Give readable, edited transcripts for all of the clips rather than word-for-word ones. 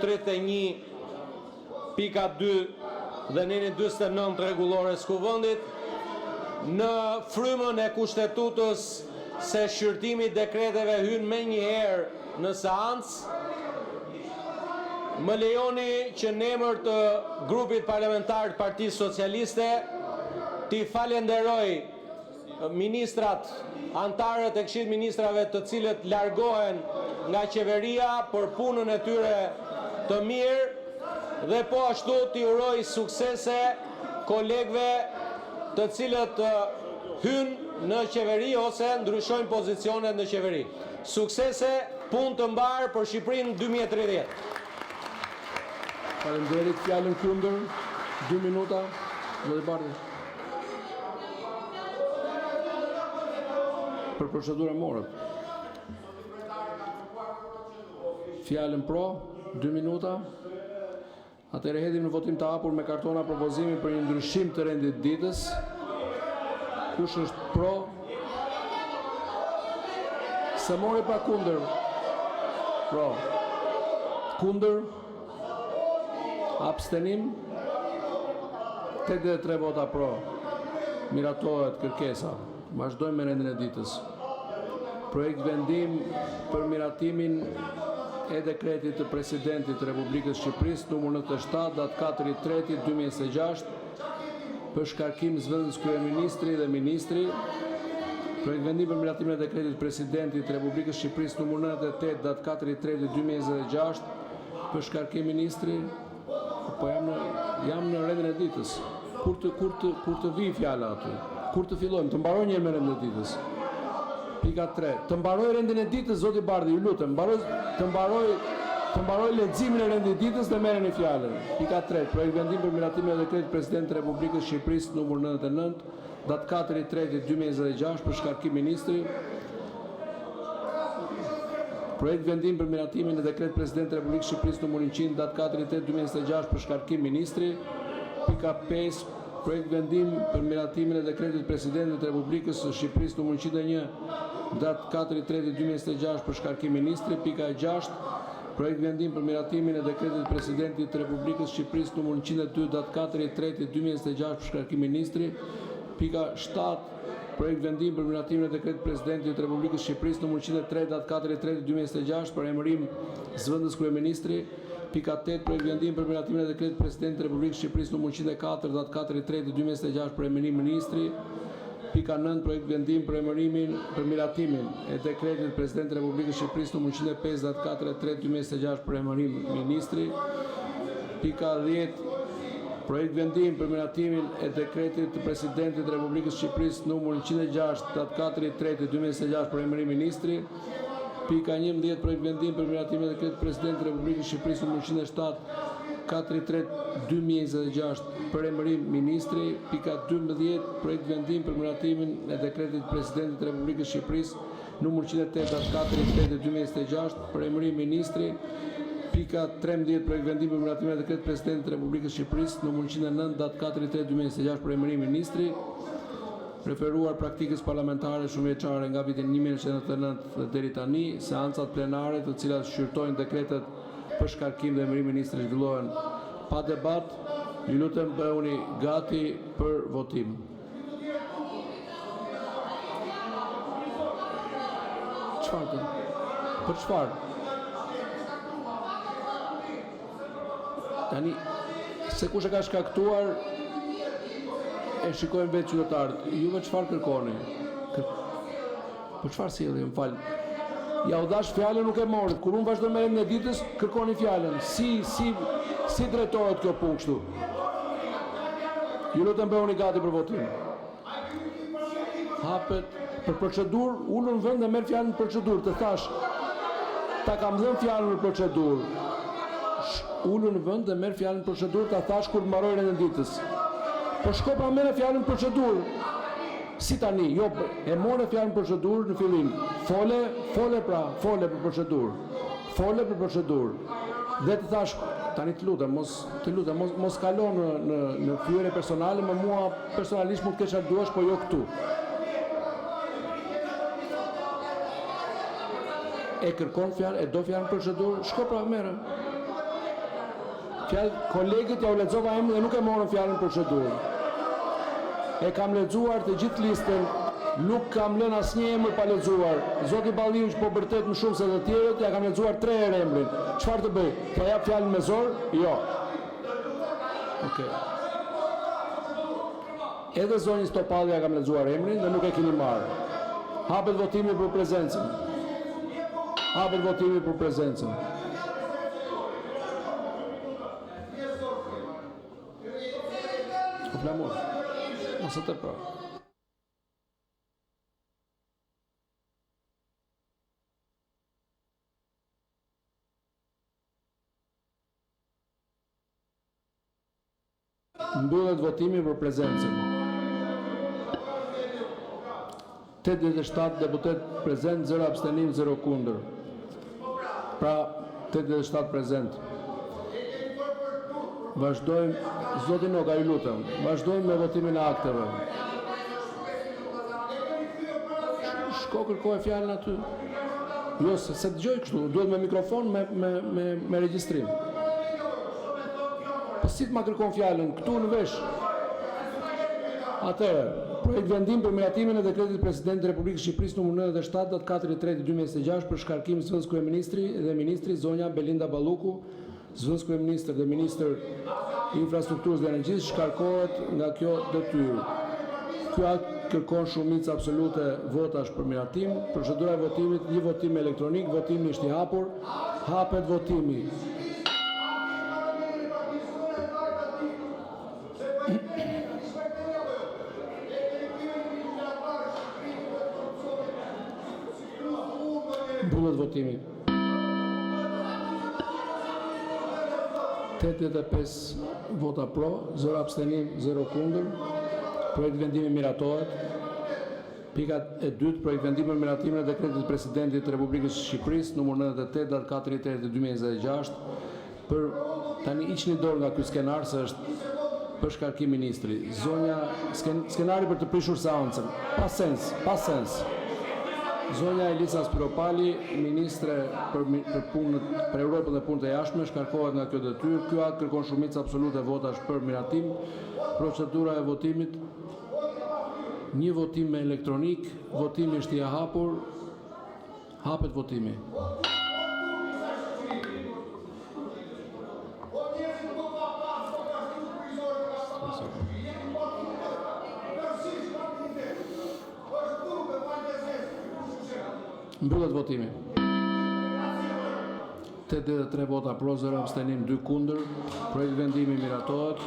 131.2 dhe neni 49 rregullore së Kuvendit në frymën e kushtetutës se shqyrtimi i dekreteve hyn më një herë në seancë, më lejoni që në emër të grupit parlamentar të Partisë Socialiste t'i falenderoj ministrat, antarët e Këshillit të Ministrave të cilët largohen nga qeveria për punën e tyre të mirë dhe po ashtu t'i uroj suksese kolegëve të cilët hynë në qeveri ose ndryshojnë pozicionet në qeveri. Suksese, punë të mbarë për Shqipërinë 2030. Faleminderit. Fjalën kundër, 2 minuta, zoti Bardhi. Për procedurën morët. Fjalën pro, 2 minuta. Atëherë hedhim në votim të hapur me kartona propozimi për një ndryshim të rendit ditës. Kush është pro? Se mori pa kundër. Pro. Kundër? Abstenim? 83 vota pro. Miratohet kërkesa. Vazhdojmë me rendin e ditës. Projekt vendim për miratimin e dekretit të presidentit të Republikës Shqipërisë numër 97 datë 4/3/2026 për shkarkim zëvendës kryeministri dhe ministri. Projekt vendim për miratimin e dekretit të presidentit të Republikës Shqipërisë numër 98 datë 4/3/2026 për shkarkim ministri. Po jam në rendin e ditës. Kur të vi fjala aty? Kur të fillojmë? Të mbaroj një me rendin e ditës. Pika 3. Të mbaroj rendin e ditës, zoti Bardhi, ju lutem. Të mbaroj leximin e rendit të ditës dhe merreni fjalën. Pika 3. Projekt vendim për miratimin e dekretit Presidentit të Republikës Shqipërisë numër 99, datë 4/3/2026 për shkarkim ministri. Projekt vendim për miratimin e dekretit Presidentit të Republikës Shqipërisë numër 100, datë 4/3/2026 për shkarkim ministri. Pika 5. Projekt vendim për miratimin e dekretit Presidentit të Republikës së Shqipërisë numër 101, datë 4/3/2026 për shkarkim ministri. Pika 6. Projekt vendim për miratimin e dekretit Presidentit të Republikës së Shqipërisë numër 102, datë 4/3/2026 për shkarkim ministri. Pika 7. Projekt vendim për miratimin e dekretit Presidentit të Republikës së Shqipërisë numër 103, datë 4/3/2026 për emërim zëvendës kryeministri. Pika 8. Projekt vendim për miratimin e dekretit Presidentit të Republikës së Shqipërisë numër 104, datë 4/3/2026 për emërim ministri. Pika 9. Projekt vendim për miratimin e dekretit Presidentit të Republikës së Shqipërisë numër 105, datë 4/3/2026 për emërim ministri. Pika 10. Projekt vendim për miratimin e dekretit të Presidentit të Republikës së Shqipërisë numër 106, datë 4/3/2026 për emërim ministri. Pika 11. Projekt vendim për miratimin e dekretit Presidentit të Republikës së Shqipërisë numër 107, 4/3/2026 për emërim ministri. Pika 12. Projekt vendim për miratimin e dekretit Presidentit të Republikës së Shqipërisë numër 108, datë 4/3/2026 për emërim ministri. Pika 13. Projekt vendim për miratimin e dekretit Presidentit të Republikës së Shqipërisë numër 109, datë 4/3/2026 për emërim ministri. Referuar praktikës parlamentare shumëvjeçare nga viti 1999 deri tani, seancat plenare të cilat shqyrtojnë dekretet për shkarkim dhe emërim ministri zhvillohen pa debat. Ju lutem bëhuni gati për votim. Çfarë? Për çfarë? Tani, se kush e ka shkaktuar e shikojmë vetë qytetarët. Juve çfarë kërkoni? Për çfarë sillni, më fal. Ja u dash fjalën, nuk e morët. Kur unë vazhdoj me rendin e ditës, kërkoni fjalën. Si drejtohet kjo punë kështu? Ju lutem bëhuni gati për votim. Hapet për procedurë, ulën në vend dhe merr fjalën për procedurë. Të thash, ta kam dhënë fjalën për procedurë. Ulën në vend dhe merr fjalën për procedurë, ta thash kur mbaroj rendin e ditës. Po shko pa merr fjalën për procedurë. Si tani, jo, e morë fjalën për procedurë në fillim. Fole për procedurë. Fole për procedurë. Dhe të thash, tani të lutem, mos kalo në fyere personale, me mua personalisht mund të kesh çfarë duash, po jo këtu. E kërkon fjalë, e do fjalën për procedurë, shko pra merë. Kolegët ja u lexova emrin dhe nuk e morën fjalën procedurë. E kam lexuar të gjithë listën, nuk kam lënë asnjë emër pa lexuar. Zoti Balliu që po bërtet më shumë se të tjerët, ja kam lexuar 3 herë emrin. Çfarë të bëj? T'ja jap fjalën me zor? Jo. Okej. Edhe zonjës Topalli ja kam lexuar emrin dhe nuk e keni marrë. Hapet votimi për prezencën. Hapet votimi për prezencën. O flamur. Mos e të pra. Mbyllet votimi për prezencën. 87 deputet prezent, 0 abstenim, 0 kundër. Pra, 87 prezent. Vazhdojmë, zoti Noka, ju lutem, vazhdojmë me votimin e akteve. Shko kërkoj fjalën aty. Jo, se dëgjoj kështu, duhet me mikrofon, me regjistrim. Po si të ma kërkon fjalën, këtu në vesh. Atëherë, projekt vendim për miratimin e dekretit Presidentit Republikës Shqipërisë nr. 97 datë 4/3/2026 për shkarkim zëvendës kryeministri dhe ministri zonja Belinda Balluku, zëvendës kryeministër dhe ministër infrastrukturës dhe energjisë shkarkohet nga kjo detyrë. Ky akt kërkon shumicë absolute votash për miratim. Procedura e votimit, një votim elektronik, votimi është i hapur. Hapet votimi. Mbyllet votimi. 85 vota pro, 0 abstenim, 0 kundër. Projekt vendimi miratohet. Pika e dytë, projekt vendimi për miratimin e dekretit Presidentit të Republikës Shqipërisë nr. 98 datë 4/3/2026 për tani hiqni dorë nga ky skenar se është për shkarkim ministri. Zonja skenari për të prishur seancën. Pa sens. Zonja Elisa Spiropali, ministre për Europën dhe punët e jashtme, shkarkohet nga kjo detyrë. Ky akt kërkon shumicë absolute votash për miratim. Procedura e votimit, një votim elektronik, votimi është i hapur. Hapet votimi. Mbyllet votimi. 83 vota pro, 0 abstenim, 2 kundër. Projekt vendimi miratohet.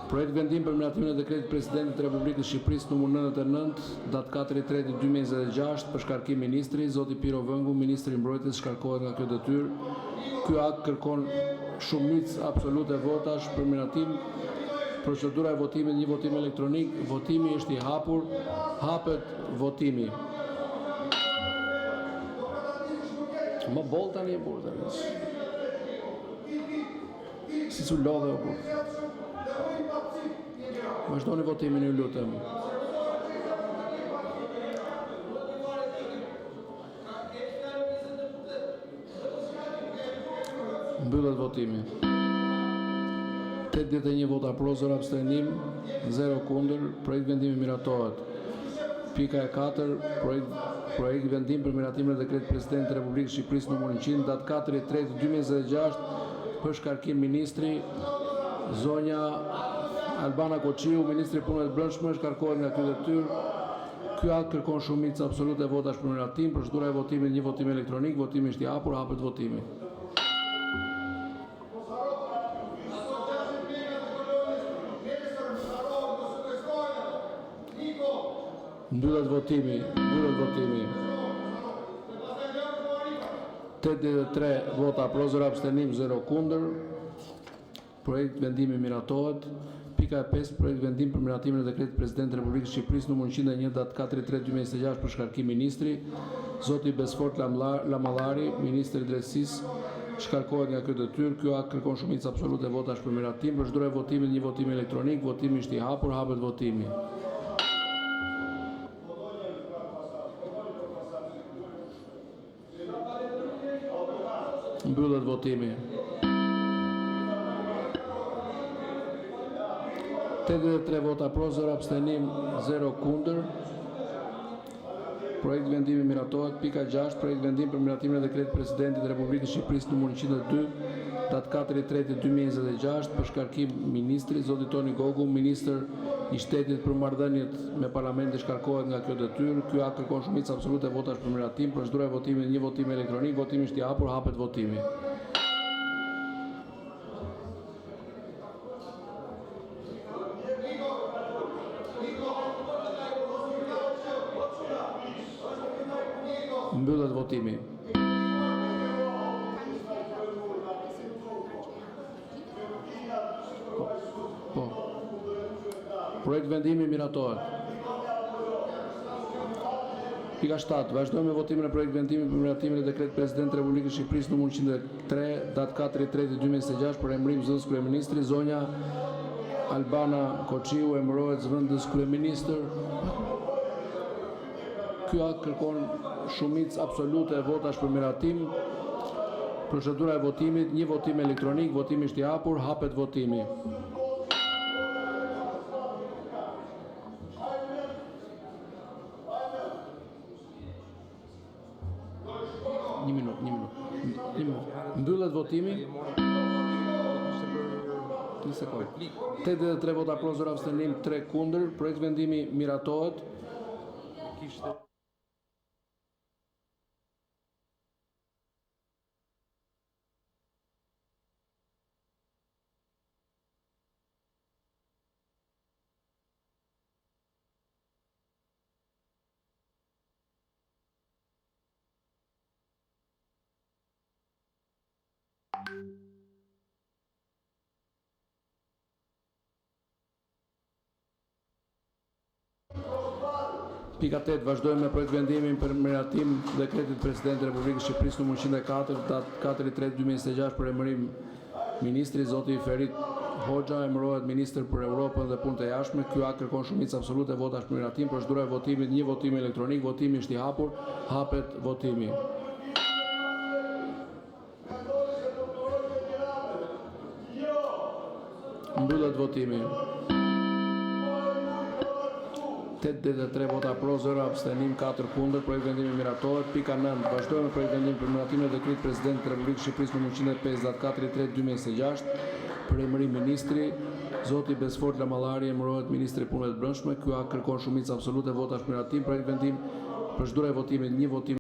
Projekt vendim për miratimin e dekretit Presidentit të Republikës Shqipërisë nr. 99 datë 4/3/2026 për shkarkim ministri, zoti Piro Vëngu, ministri i mbrojtjes, shkarkohet nga kjo detyrë. Ky akt kërkon shumicë absolute votash për miratim. Procedura e votimit, një votim elektronik, votimi është i hapur. Hapet votimi. Më boll tani e burë tani. Si su lodhe o burë. Vazhdoni votimin, ju lutem. Mbyllet votimi. 81 vota pro, 0 abstenim, 0 kundër. Projekt vendimi miratohet. Pika e 4, projekt vendim për miratimin e dekretit Presidentit të Republikës Shqipërisë nr. 100 datë 4/3/2026 për shkarkim ministri, zonja Albana Koqiu, ministri i punëve të brendshme, shkarkohet nga kjo detyrë. Ky akt kërkon shumicë absolute votash për miratim. Procedura e votimit, një votim elektronik, votimi është i hapur. Hapet votimi. Mbyllet votimi. 83 vota pro, 0 abstenim, 0 kundër. Projekt vendimi miratohet. Pika e 5, projekt vendim për miratimin e dekretit Presidentit të Republikës Shqipërisë nr. 101 datë 4/3/2026 për shkarkim ministri, zoti Besfort Lamallari, ministri i drejtësisë, shkarkohet nga kjo detyrë. Ky akt kërkon shumicë absolute votash për miratim. Procedura e votimit, një votim elektronik, votimi është i hapur. Hapet votimi. Mbyllet votimi. 83 vota pro, 0 abstenim, 0 kundër. Projekt vendimi miratohet. Pika 6. Projekt vendim për miratimin e dekretit Presidentit të Republikës së Shqipërisë numër 102, datë 4/3/2026, për shkarkim ministri, zoti Toni Gogu, ministër i shtetit për marrëdhëniet me parlamentin, shkarkohet nga kjo detyrë. Ky akt kërkon shumicë absolute votash për miratim. Procedura e votimit, një votim elektronik, votimi është i hapur, hapet votimi. Mbyllet votimi. Po. Projekt vendimi miratohet. Pika 7. Vazhdojmë me votimin e projekt vendimi për miratimin e dekretit President të Republikës së Shqipërisë numër 103, datë 4/3/2026, për emërim zëvendës kryeministri. Zonja Albana Koçiu emërohet zëvendës kryeministër. Ky akt kërkon shumicë absolute e votash për miratim. Procedura e votimit, një votim elektronik, votimi është i hapur, hapet votimi. Një minutë. Mbyllet votimi. 83 vota pro, 0 abstenim, 3 kundër. Projekt vendimi miratohet. Pika 8. Vazhdojmë me projekt vendimin për miratim dekretit Presidentit të Republikës së Shqipërisë numër 104, datë 4/3/2026, për emërim ministri, zoti Ferit Hoxha emërohet ministër për Europën dhe punët e jashtme. Ky akt kërkon shumicë absolute e votash për miratim. Procedura e votimit, një votim elektronik, votimi është i hapur, hapet votimi. Mbyllet votimi. 83 vota pro, 0 abstenim, 4 kundër. Projekt vendimi miratohet. Pika 9. Vazhdojmë me projekt vendim për miratimin e dekretit President të Republikës së Shqipërisë numër 105, datë 4/3/2026, për emërim ministri, zoti Besfort Lamallari emërohet ministri i punëve të brendshme. Ky akt kërkon shumicë absolute votash për miratim. Projekt vendim, procedura e votimit, një votim